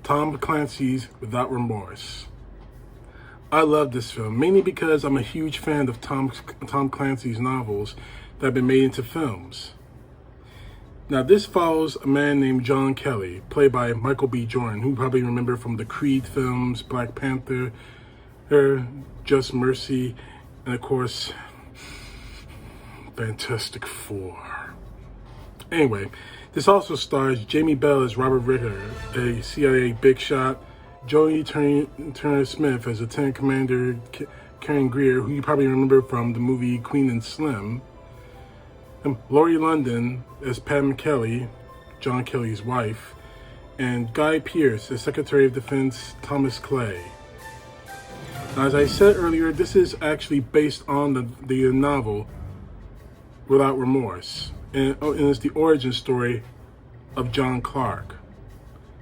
Tom Clancy's Without Remorse. I love this film, mainly because I'm a huge fan of Tom Clancy's novels that have been made into films. Now, this follows a man named John Kelly, played by Michael B. Jordan, who you probably remember from the Creed films, Black Panther, Just Mercy, and of course, Fantastic Four. Anyway, this also stars Jamie Bell as Robert Ritter, a CIA big shot, Joey Turner-Smith as Lieutenant Commander Karen Greer, who you probably remember from the movie Queen and Slim, and Laurie London as Pam Kelly, John Kelly's wife, and Guy Pearce as Secretary of Defense Thomas Clay. Now, as I said earlier, this is actually based on the novel Without Remorse, and it's the origin story of John Clark.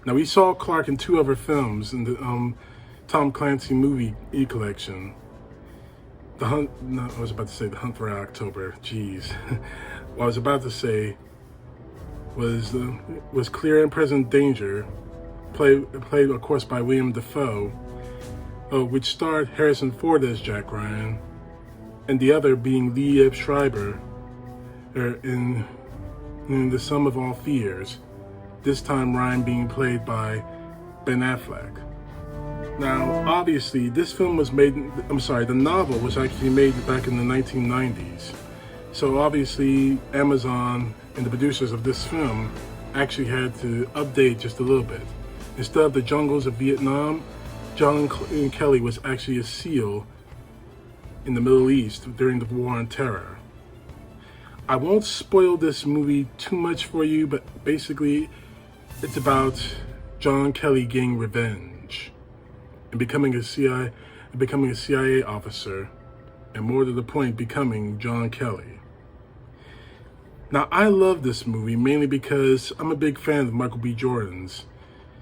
Now, we saw Clark in two other films in the Tom Clancy movie collection. The Hunt, no, I was about to say The Hunt for October. Jeez. What I was about to say was Clear and Present Danger, played of course by William Dafoe, which starred Harrison Ford as Jack Ryan, and the other being Liev Schreiber in The Sum of All Fears, this time Ryan being played by Ben Affleck. Now, obviously, this film was made, the novel was actually made back in the 1990s. So obviously, Amazon and the producers of this film actually had to update just a little bit. Instead of the jungles of Vietnam, John Kelly was actually a SEAL in the Middle East during the War on Terror. I won't spoil this movie too much for you, but basically, it's about John Kelly getting revenge and becoming a CIA officer, and more to the point, becoming John Kelly. Now, I love this movie mainly because I'm a big fan of Michael B. Jordan's.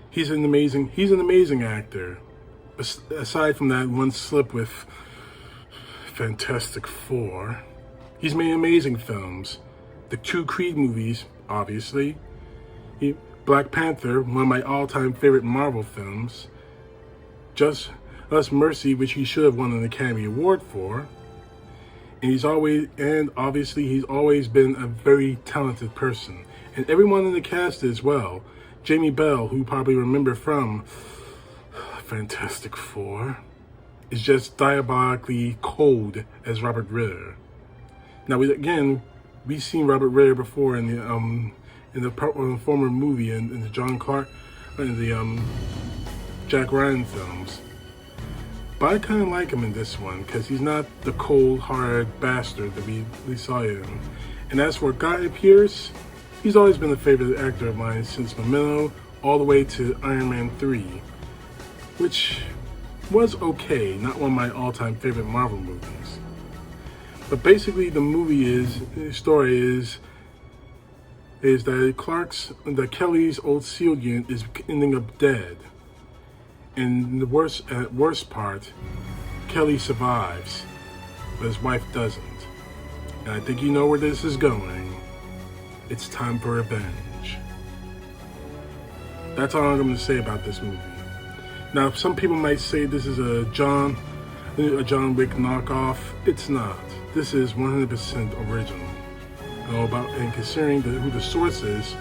He's an amazing actor. Aside from that one slip with Fantastic Four, he's made amazing films. The two Creed movies, obviously. Black Panther, one of my all-time favorite Marvel films. Just Mercy, which he should have won an Academy Award for. And obviously he's always been a very talented person. And everyone in the cast as well. Jamie Bell, who you probably remember from Fantastic Four, is just diabolically cold as Robert Ritter. Now, we've seen Robert Ritter before in the former movie in the John Clark, in the Jack Ryan films. But I kind of like him in this one because he's not the cold-hearted bastard that we saw him. And as for Guy Pearce, he's always been a favorite actor of mine since Memento all the way to Iron Man 3, which was okay, not one of my all-time favorite Marvel movies. But basically, the story is that Kelly's old SEAL unit is ending up dead. And the worst part, Kelly survives, but his wife doesn't. And I think you know where this is going. It's time for revenge. That's all I'm going to say about this movie. Now, some people might say this is a John Wick knockoff. It's not. This is 100% original. And considering who the source is,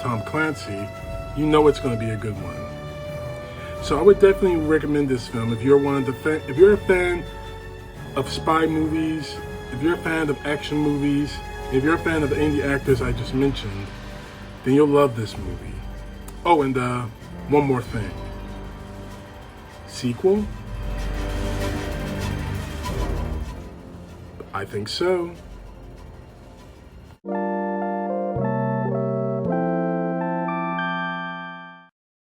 Tom Clancy, you know it's going to be a good one. So I would definitely recommend this film if you're a fan of spy movies, if you're a fan of action movies, if you're a fan of any of the actors I just mentioned, then you'll love this movie. Oh, and one more thing. Sequel? I think so.